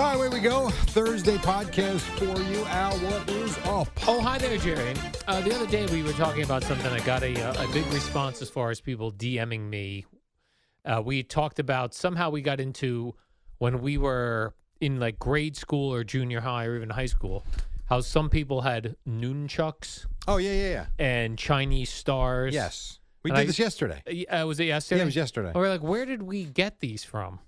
All right, away we go. Thursday podcast for you. Al, what is up? Oh, hi there, Jerry. The other day we were talking about something. I got a big response as far as people DMing me. We talked about somehow we got into when we were in like grade school or junior high or even high school, how some people had nunchucks. Oh, yeah. And Chinese stars. Yes. We did this yesterday. Was it yesterday? Yeah, it was yesterday. And we're like, where did we get these from?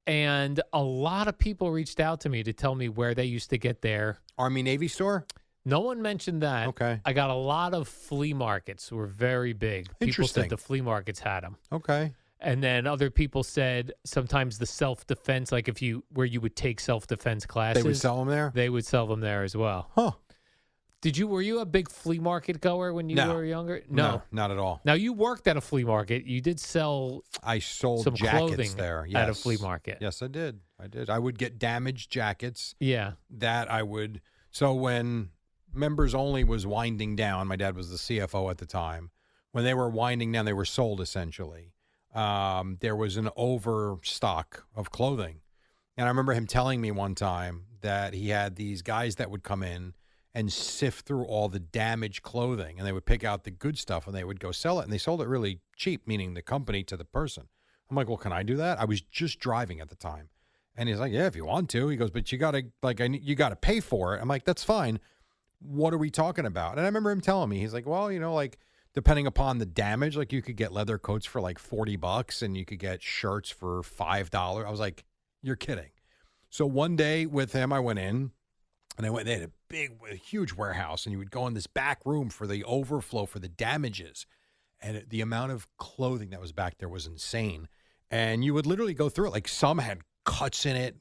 And a lot of people reached out to me to tell me where they used to get their Army-Navy store? No one mentioned that. Okay. I got a lot of flea markets were very big. People Interesting. said the flea markets had them. Okay. And then other people said sometimes the self-defense, like where you would take self-defense classes. They would sell them there? They would sell them there as well. Huh. Were you a big flea market goer when you were younger? No, not at all. Now, you worked at a flea market. You did sell I sold some jackets clothing there. Yes. at a flea market. Yes, I did. I would get damaged jackets. Yeah. That I would. So when Members Only was winding down, my dad was the CFO at the time. When they were winding down, they were sold essentially. There was an overstock of clothing. And I remember him telling me one time that he had these guys that would come in and sift through all the damaged clothing, and they would pick out the good stuff and they would go sell it. And they sold it really cheap, meaning the company to the person. I'm like, well, can I do that? I was just driving at the time. And he's like, yeah, if you want to. He goes, but you got to you got to pay for it. I'm like, that's fine. What are we talking about? And I remember him telling me, he's like, well, depending upon the damage, like you could get leather coats for like $40 and you could get shirts for $5. I was like, you're kidding. So one day with him, I went in and they had a huge warehouse, and you would go in this back room for the overflow for the damages. And the amount of clothing that was back there was insane. And you would literally go through it. Like some had cuts in it,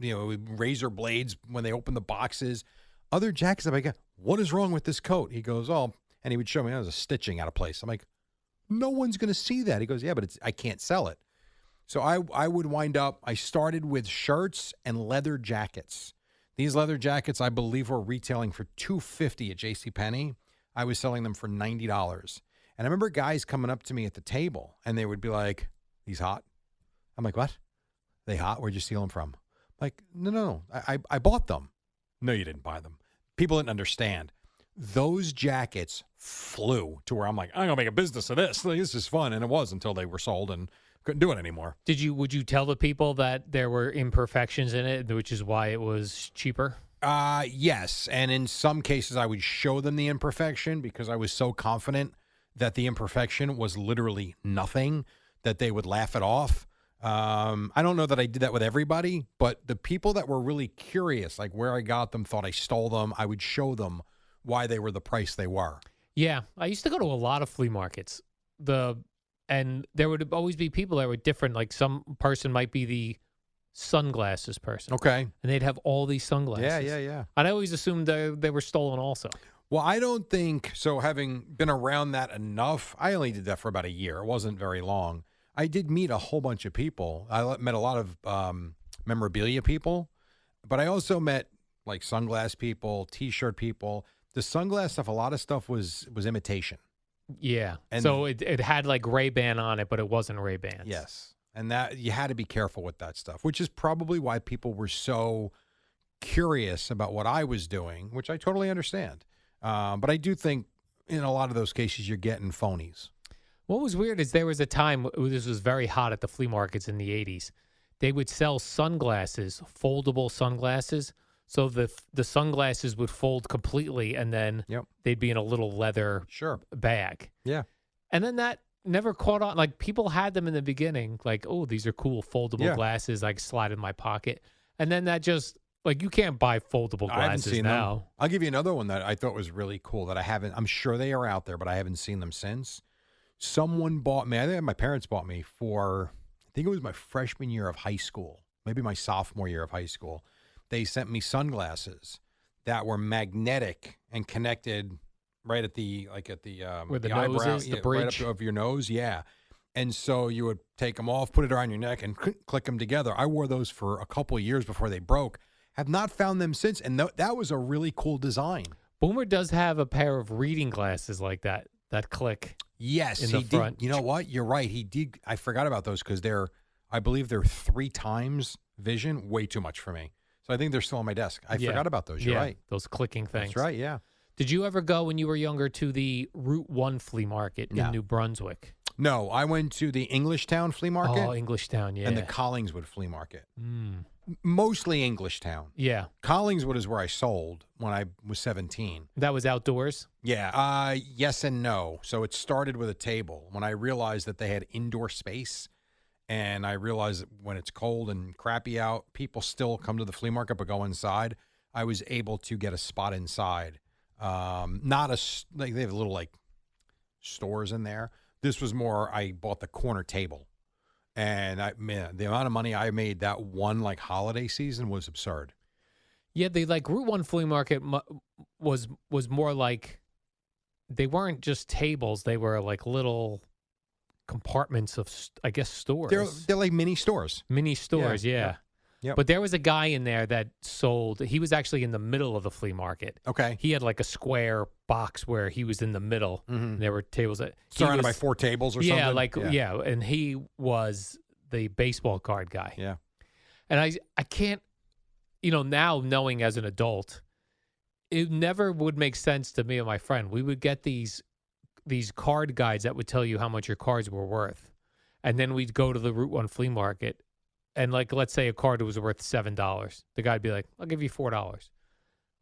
razor blades when they opened the boxes. Other jackets, I'm like, what is wrong with this coat? He goes, oh, and he would show me, there's a stitching out of place. I'm like, no one's going to see that. He goes, yeah, but I can't sell it. So I would wind up, I started with shirts and leather jackets. These leather jackets, I believe, were retailing for $250 at JCPenney. I was selling them for $90. And I remember guys coming up to me at the table, and they would be like, these hot? I'm like, what? They hot? Where'd you steal them from? I'm like, no. I bought them. No, you didn't buy them. People didn't understand. Those jackets flew to where I'm like, I'm going to make a business of this. This is fun. And it was until they were sold and couldn't do it anymore. Would you tell the people that there were imperfections in it, which is why it was cheaper? Yes. And in some cases, I would show them the imperfection because I was so confident that the imperfection was literally nothing that they would laugh it off. I don't know that I did that with everybody, but the people that were really curious, like where I got them, thought I stole them, I would show them why they were the price they were. Yeah. I used to go to a lot of flea markets. And there would always be people that were different. Like some person might be the sunglasses person. Okay. And they'd have all these sunglasses. Yeah. And I always assumed they were stolen also. Well, I don't think so. Having been around that enough, I only did that for about a year. It wasn't very long. I did meet a whole bunch of people. I met a lot of memorabilia people, but I also met like sunglass people, T-shirt people. The sunglass stuff, a lot of stuff was imitation. Yeah. And so it had like Ray-Ban on it, but it wasn't Ray-Bans. Yes. And that you had to be careful with that stuff, which is probably why people were so curious about what I was doing, which I totally understand. But I do think in a lot of those cases, you're getting phonies. What was weird is there was a time, this was very hot at the flea markets in the 80s. They would sell sunglasses, foldable sunglasses. So the sunglasses would fold completely, and then they'd be in a little leather bag. Yeah. And then that never caught on. Like, people had them in the beginning, like, oh, these are cool foldable glasses. I can slide in my pocket. And then that just, like, you can't buy foldable glasses I haven't seen now. Them. I'll give you another one that I thought was really cool that I haven't. I'm sure they are out there, but I haven't seen them since. Someone bought me, I think my parents bought me for, I think it was my freshman year of high school, maybe my sophomore year of high school. They sent me sunglasses that were magnetic and connected right at the where the eyebrow, nose is, the bridge right up of your nose, And so you would take them off, put it around your neck, and click them together. I wore those for a couple of years before they broke. Have not found them since, and that was a really cool design. Boomer does have a pair of reading glasses like that click. Yes, in the front. Did. You know what? You're right. He did. I forgot about those because I believe they're 3 times vision. Way too much for me. So I think they're still on my desk. I Yeah. forgot about those. You're right. Those clicking things. That's right. Yeah. Did you ever go when you were younger to the Route 1 flea market No. in New Brunswick? No, I went to the Englishtown flea market Oh, Englishtown, yeah. and the Collingswood flea market. Mm. Mostly Englishtown. Yeah. Collingswood is where I sold when I was 17. That was outdoors? Yeah. Yes and no. So it started with a table. When I realized that they had indoor space, and I realized that when it's cold and crappy out, people still come to the flea market but go inside. I was able to get a spot inside. Like they have little like stores in there. This was more. I bought the corner table, and the amount of money I made that one like holiday season was absurd. Yeah, the like Route 1 flea market was more like they weren't just tables; they were like little compartments of, I guess, stores. They're like mini stores. Mini stores, yeah. Yep. But there was a guy in there that sold. He was actually in the middle of the flea market. Okay. He had like a square box where he was in the middle. Mm-hmm. And there were tables that Surrounded by 4 tables or something. Yeah, and he was the baseball card guy. Yeah. And I can't, now knowing as an adult, it never would make sense to me and my friend. We would get these card guides that would tell you how much your cards were worth. And then we'd go to the Route 1 flea market. And like, let's say a card was worth $7. The guy'd be like, "I'll give you $4." We're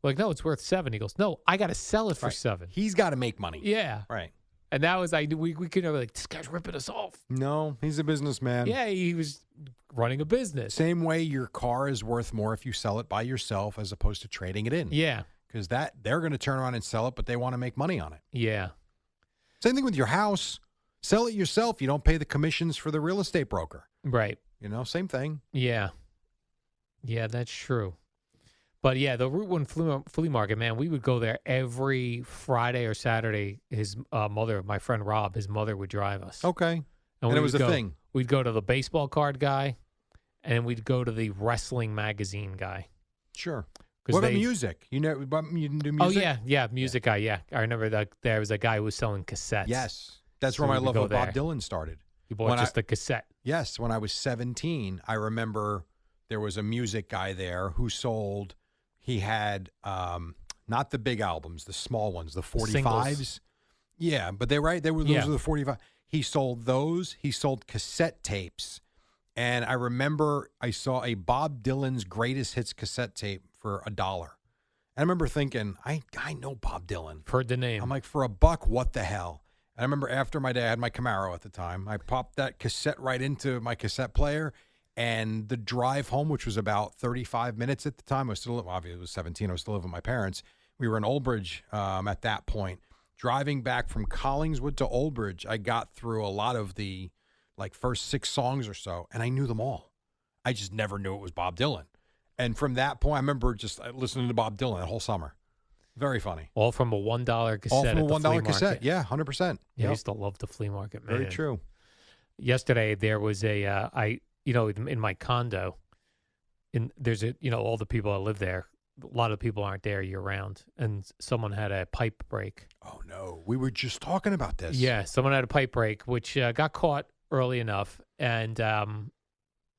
like, "No, it's worth $7." He goes, "No, I got to sell it for $7." He's got to make money. Yeah. Right. And that was, we could never like, this guy's ripping us off. No, he's a businessman. Yeah, he was running a business. Same way your car is worth more if you sell it by yourself as opposed to trading it in. Yeah. Because they're going to turn around and sell it, but they want to make money on it. Yeah. Same thing with your house. Sell it yourself. You don't pay the commissions for the real estate broker. Right. Same thing. Yeah. Yeah, that's true. But yeah, the Route 1 flea market, man, we would go there every Friday or Saturday. His mother, my friend Rob, his mother would drive us. Okay. And we it was would a go- thing. We'd go to the baseball card guy, and we'd go to the wrestling magazine guy. Sure. 'Cause What about they- music? You didn't do music? Oh, yeah, music guy, yeah. I remember that there was a guy who was selling cassettes. Yes. That's So where my we would love go of Bob there. Dylan started. He bought When just the cassette. Yes, when I was 17, I remember there was a music guy there who sold. He had not the big albums, the small ones, the 45s. Singles. Yeah, but those were the 45. He sold those. He sold cassette tapes, and I remember I saw a Bob Dylan's greatest hits cassette tape for $1. And I remember thinking, I know Bob Dylan. Heard the name. I'm like, for $1, what the hell? I remember after my dad had my Camaro at the time, I popped that cassette right into my cassette player, and the drive home, which was about 35 minutes at the time, I was still, obviously I was 17, I was still living with my parents. We were in Old Bridge at that point. Driving back from Collingswood to Old Bridge, I got through a lot of the first 6 songs or so, and I knew them all. I just never knew it was Bob Dylan. And from that point, I remember just listening to Bob Dylan that whole summer. Very funny. All from a $1 cassette. All from a at the $1 flea cassette. market. Yeah, 100%. Yeah, I Yep. used to love the flea market, man. Very true. Yesterday there was in my condo, there's all the people that live there. A lot of people aren't there year round, and someone had a pipe break. Oh, no. We were just talking about this. Yeah, someone had a pipe break, which got caught early enough, and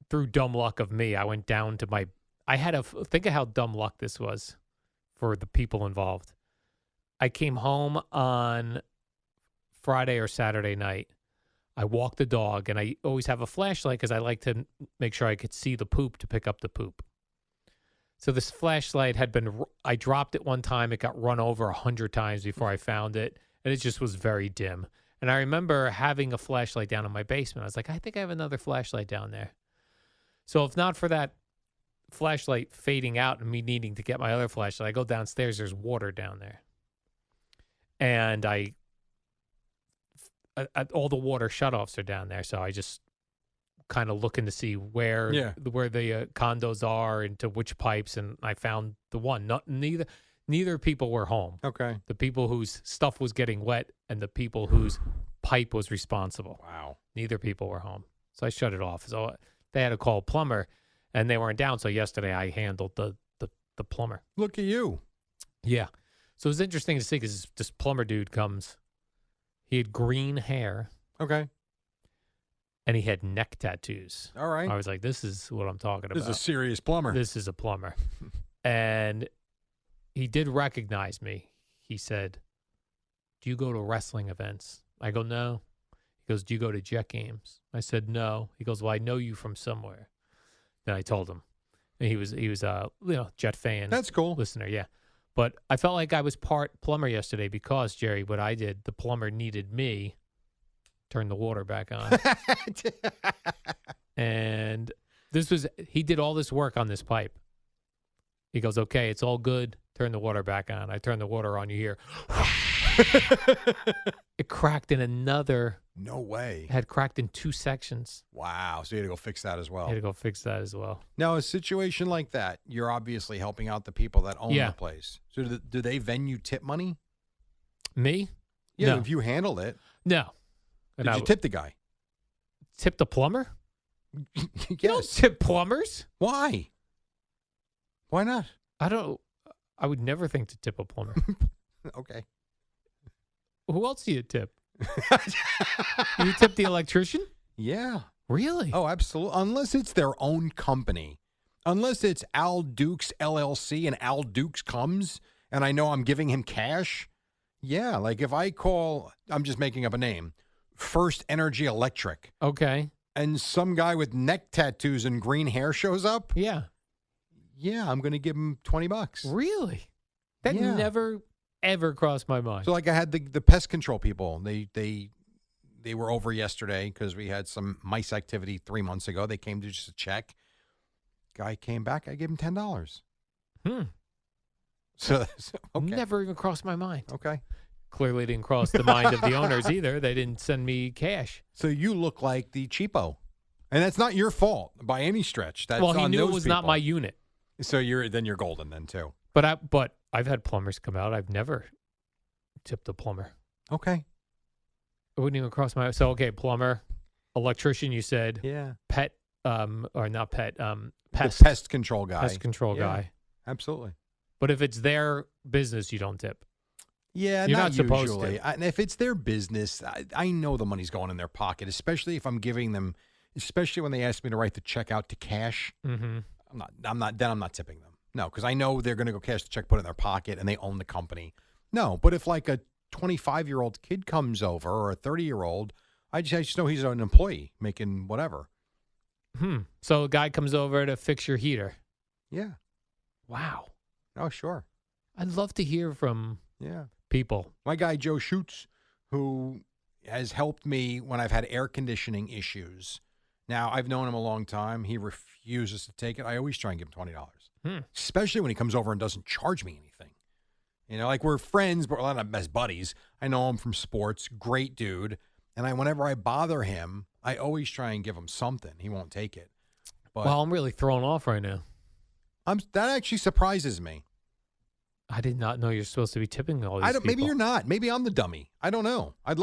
through dumb luck of me, I went down to my. I had a think of how dumb luck this was for the people involved. I came home on Friday or Saturday night. I walked the dog, and I always have a flashlight because I like to make sure I could see the poop to pick up the poop. So this flashlight I dropped it one time. It got run over 100 times before I found it, and it just was very dim. And I remember having a flashlight down in my basement. I was like, I think I have another flashlight down there. So if not for that flashlight fading out and me needing to get my other flashlight, I go downstairs. There's water down there. And all the water shutoffs are down there. So I just kind of looking to see where the condos are and to which pipes. And I found the one. Neither people were home. Okay. The people whose stuff was getting wet and the people whose pipe was responsible. Wow. Neither people were home. So I shut it off. So they had to call a plumber, and they weren't down. So yesterday I handled the plumber. Look at you. Yeah. So it was interesting to see because this plumber dude comes. He had green hair. Okay. and he had neck tattoos. All right. I was like, this is what I'm talking This about. is a serious plumber. This is a plumber. And he did recognize me. He said, do you go to wrestling events? I go, no. He goes, do you go to Jet games? I said, no. He goes, well, I know you from somewhere. Then I told him. And he was a Jet fan. That's cool. Listener, yeah. But I felt like I was part plumber yesterday because, Jerry, what I did, the plumber needed me, turn the water back on. And he did all this work on this pipe. He goes, okay, it's all good. Turn the water back on. I turn the water on, you hear. It cracked in another. No way. It had cracked in 2 sections. Wow. So you had to go fix that as I well. had to go fix that as well. Now, a situation like that, you're obviously helping out the people that own Yeah. the place. So do they venue tip money? Me? Yeah, No. if you handled it. No. And Did I you tip the guy? tip the plumber? Yes. You don't tip plumbers? Why? Why not? I would never think to tip a plumber. Okay. Who else do you tip? You tip the electrician? Yeah. Really? Oh, absolutely. Unless it's their own company. Unless it's Al Dukes LLC and Al Dukes comes and I know I'm giving him cash. Yeah. Like if I call, I'm just making up a name, First Energy Electric, Okay. and some guy with neck tattoos and green hair shows up. Yeah. Yeah, I'm going to give him $20. Really? That Yeah. never, ever crossed my mind. So like I had the pest control people. They were over yesterday because we had some mice activity 3 months ago. They came to just check. Guy came back. I gave him $10. So okay. Never even crossed my mind. Okay. Clearly didn't cross the mind of the owners either. They didn't send me cash. So you look like the cheapo, and that's not your fault by any stretch. That's Well, he on knew it those was not people. my unit. So you're golden then too. But I've had plumbers come out. I've never tipped a plumber. Okay. It wouldn't even cross my. So okay, plumber, electrician. You said Yeah. pet, or not pet, pest The pest control guy. pest control Yeah. guy. Absolutely. But if it's their business, you don't tip. Yeah, You're not supposed usually. to. And if it's their business, I know the money's going in their pocket, especially if I'm giving them, especially when they ask me to write the check out to cash. Mm-hmm. I'm not tipping them. No, because I know they're going to go cash the check, put it in their pocket, and they own the company. No, but if like a 25-year-old kid comes over or a 30-year-old, I just know he's an employee making whatever. So a guy comes over to fix your heater. Yeah. Wow. Oh, sure. I'd love to hear from Yeah. people. My guy, Joe Schutz, who has helped me when I've had air conditioning issues. Now, I've known him a long time. He refuses to take it. I always try and give him $20, especially when he comes over and doesn't charge me anything. You know, like we're friends, but we're not best buddies. I know him from sports. Great dude. And whenever I bother him, I always try and give him something. He won't take it. But Well, I'm really thrown off right now. that actually surprises me. I did not know you're supposed to be tipping all these people. Maybe you're not. Maybe I'm the dummy. I don't know. I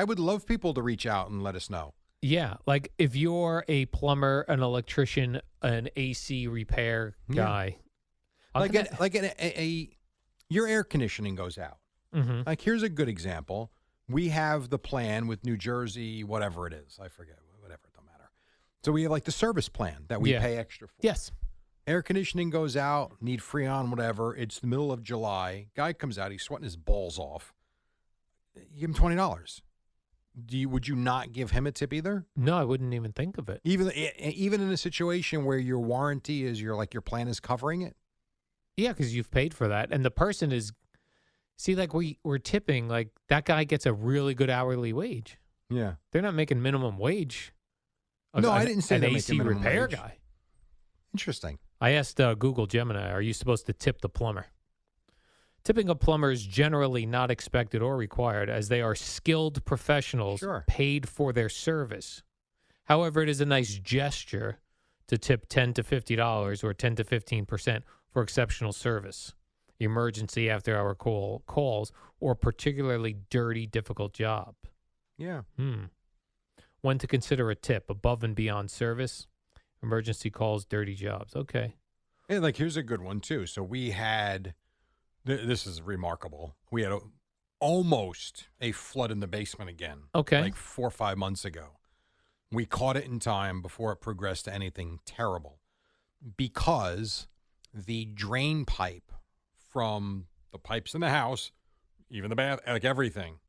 would love people to reach out and let us know. Yeah, like if you're a plumber, an electrician, an AC repair guy, your air conditioning goes out. Mm-hmm. Like here's a good example. We have the plan with New Jersey, whatever it is. I forget. Whatever, it don't matter. So we have like the service plan that we pay extra for. Yes. Air conditioning goes out, need Freon, whatever. It's the middle of July. Guy comes out, he's sweating his balls off. You give him $20. Would you not give him a tip either? No, I wouldn't even think of it. Even in a situation where your warranty is your plan is covering it? Yeah, because you've paid for that. And the person is, like we're tipping, like that guy gets a really good hourly wage. Yeah. They're not making minimum wage. No, I didn't say an they're AC making minimum repair wage. guy. Interesting. I asked Google Gemini, are you supposed to tip the plumber? Tipping a plumber is generally not expected or required as they are skilled professionals paid for their service. However, it is a nice gesture to tip $10 to $50 or 10 to 15% for exceptional service, emergency after-hour calls, or particularly dirty, difficult job. Yeah. When to consider a tip, above and beyond service, emergency calls, dirty jobs. Okay. And like here's a good one too. So we had this is remarkable. We had almost a flood in the basement again. Okay. Like 4 or 5 months ago. We caught it in time before it progressed to anything terrible because the drain pipe from the pipes in the house, even the bath, like everything,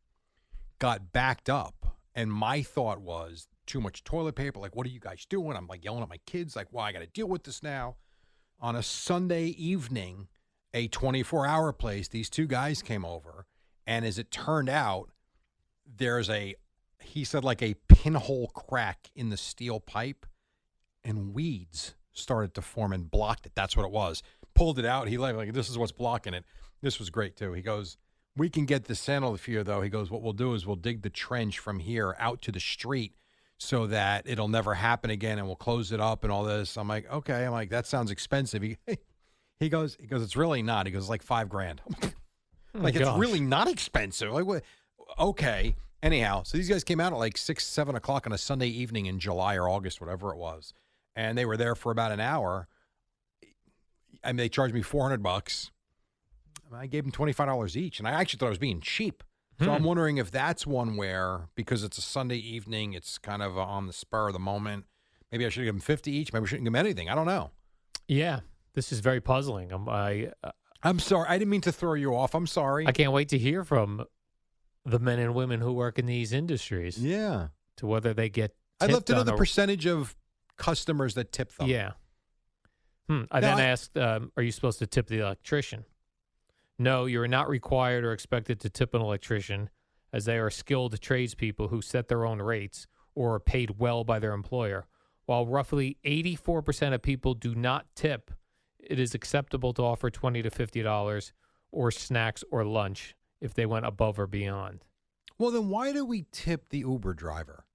got backed up. And my thought was too much toilet paper. Like, what are you guys doing? I'm like yelling at my kids, like, well, I got to deal with this now. On a Sunday evening, a 24-hour place, these two guys came over. And as it turned out, there's he said like a pinhole crack in the steel pipe, and weeds started to form and blocked it. That's what it was. Pulled it out. He like this is what's blocking it. This was great too. He goes, we can get this handled for you though. He goes, what we'll do is we'll dig the trench from here out to the street so that it'll never happen again, and we'll close it up and all this. I'm like, okay. I'm like, that sounds expensive. He goes, it's really not. He goes, like $5,000. Like, it's really not expensive. Like, what? Okay. Anyhow, so these guys came out at like 6, 7 o'clock on a Sunday evening in July or August, whatever it was. And they were there for about an hour. I mean, they charged me $400. I gave them $25 each. And I actually thought I was being cheap. So I'm wondering if that's one where, because it's a Sunday evening, it's kind of on the spur of the moment. Maybe I should give them 50 each. Maybe I shouldn't give them anything. I don't know. Yeah, this is very puzzling. I'm sorry. I didn't mean to throw you off. I'm sorry. I can't wait to hear from the men and women who work in these industries. Yeah. To whether they get tipped. I'd love to know the percentage of customers that tip them. Yeah. I then asked, are you supposed to tip the electrician? No, you are not required or expected to tip an electrician, as they are skilled tradespeople who set their own rates or are paid well by their employer. While roughly 84% of people do not tip, it is acceptable to offer $20 to $50 or snacks or lunch if they went above or beyond. Well, then why do we tip the Uber driver?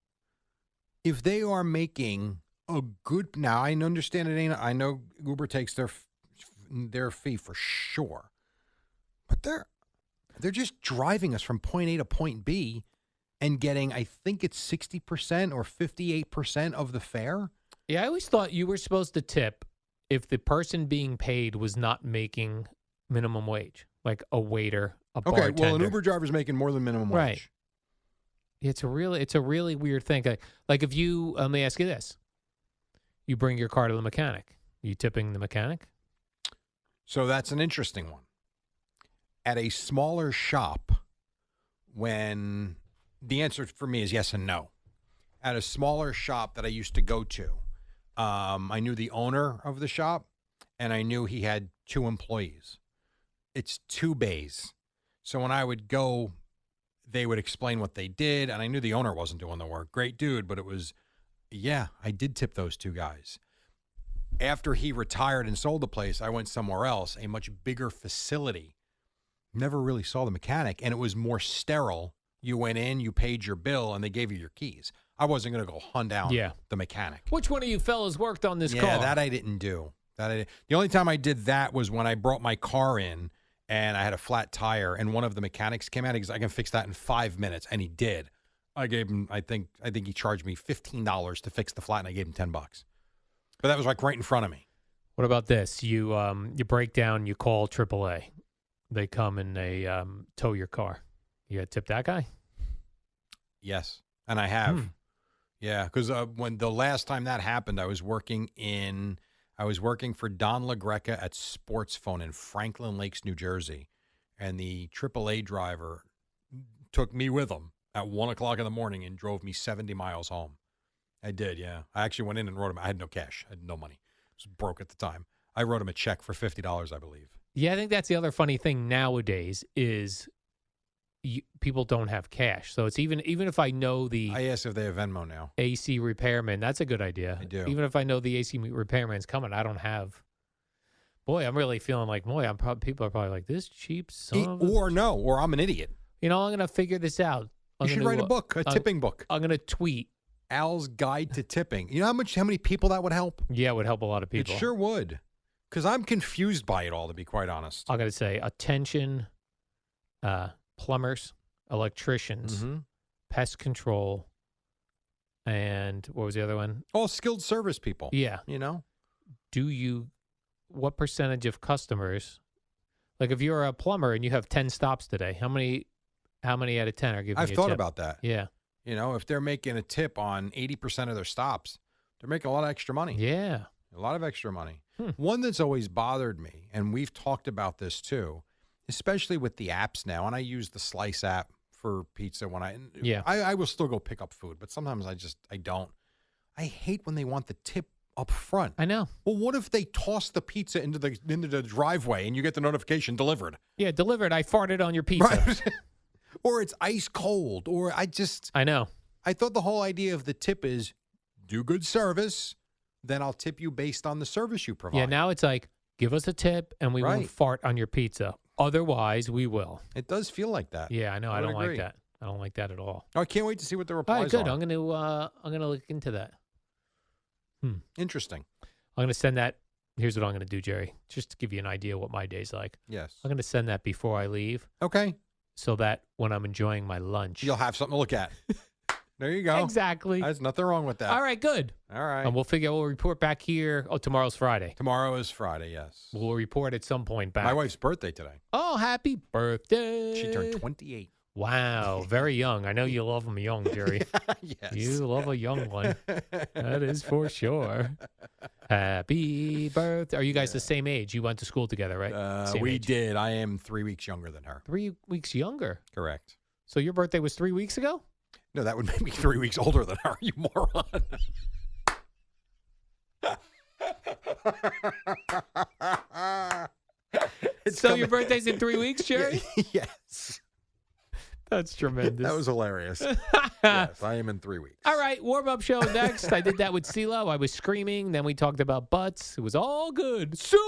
If they are making a good... Now, I understand it ain't... I know Uber takes their fee for sure. But they're just driving us from point A to point B and getting, I think it's 60% or 58% of the fare. Yeah, I always thought you were supposed to tip if the person being paid was not making minimum wage, like a waiter, a bartender. Okay, well, an Uber driver's making more than minimum wage. Right. It's a really weird thing. Like if you, let me ask you this. You bring your car to the mechanic. You tipping the mechanic? So that's an interesting one. At a smaller shop, when the answer for me is yes and no. At a smaller shop that I used to go to, I knew the owner of the shop, and I knew he had 2 employees. It's 2 bays. So when I would go, they would explain what they did, and I knew the owner wasn't doing the work. Great dude, but it was, yeah, I did tip those 2 guys. After he retired and sold the place, I went somewhere else, a much bigger facility. Never really saw the mechanic, and it was more sterile. You went in, you paid your bill, and they gave you your keys. I wasn't going to go hunt down the mechanic. Which one of you fellas worked on this car? Yeah, that I didn't do. The only time I did that was when I brought my car in, and I had a flat tire, and one of the mechanics came out. He goes, I can fix that in 5 minutes, and he did. I gave him, I think he charged me $15 to fix the flat, and I gave him $10. But that was like right in front of me. What about this? You break down, you call AAA. They come and they tow your car. You got to tip that guy? Yes, and I have. Yeah, because when the last time that happened, I was working for Don LaGreca at Sports Phone in Franklin Lakes, New Jersey, and the AAA driver took me with him at 1 o'clock in the morning and drove me 70 miles home. I did, yeah. I actually went in and wrote him. I had no cash. I had no money. I was broke at the time. I wrote him a check for $50, I believe. Yeah, I think that's the other funny thing nowadays is people don't have cash. So it's even if I know I asked if they have Venmo now. AC repairman, that's a good idea. I do. Even if I know the AC repairman's coming, I don't have. Boy, I'm really feeling like, people are probably like, this cheap son of a... Or I'm an idiot. I'm going to figure this out. You should write a book, a tipping book. I'm going to tweet. Al's Guide to Tipping. You know how many people that would help? Yeah, it would help a lot of people. It sure would. Because I'm confused by it all, to be quite honest. I'm going to say, attention, plumbers, electricians, pest control, and what was the other one? All skilled service people. Yeah. You know? What percentage of customers, like if you're a plumber and you have 10 stops today, how many out of 10 are giving you a tip? I've thought about that. Yeah. You know, if they're making a tip on 80% of their stops, they're making a lot of extra money. Yeah. A lot of extra money. One that's always bothered me, and we've talked about this too, especially with the apps now, and I use the Slice app for pizza when I will still go pick up food, but sometimes I don't. I hate when they want the tip up front. I know. Well, what if they toss the pizza into the driveway and you get the notification delivered? Yeah, delivered. I farted on your pizza. Right. Or it's ice cold, or I know. I thought the whole idea of the tip is do good service, then I'll tip you based on the service you provide. Yeah, now it's like, give us a tip and we won't fart on your pizza. Otherwise, we will. It does feel like that. Yeah, I know. I don't agree. like that. I don't like that at all. Oh, I can't wait to see what the All replies right, good. are. I'm gonna look into that. Interesting. I'm gonna send that. Here's what I'm gonna do, Jerry, just to give you an idea what my day's like. Yes. I'm gonna send that before I leave, Okay. so that when I'm enjoying my lunch, You'll have something to look at. There you go. exactly. There's nothing wrong with that. All right, good. All right. And we'll report back here. Oh, tomorrow's Friday. Tomorrow is Friday, yes. We'll report at some point back. My wife's birthday today. Oh, happy birthday! She turned 28. Wow, very young. I know you love them young, Jerry. Yes. You love a young one. That is for sure. Happy birthday. Are you guys the same age? You went to school together, right? Same We age. did. I am 3 weeks younger than her. 3 weeks younger. Correct. So your birthday was 3 weeks ago? No, that would make me 3 weeks older than her, you moron. So your birthday's in 3 weeks, Jerry? Yes. That's tremendous. That was hilarious. Yes, I am in 3 weeks. All right, warm-up show next. I did that with CeeLo. I was screaming. Then we talked about butts. It was all good. So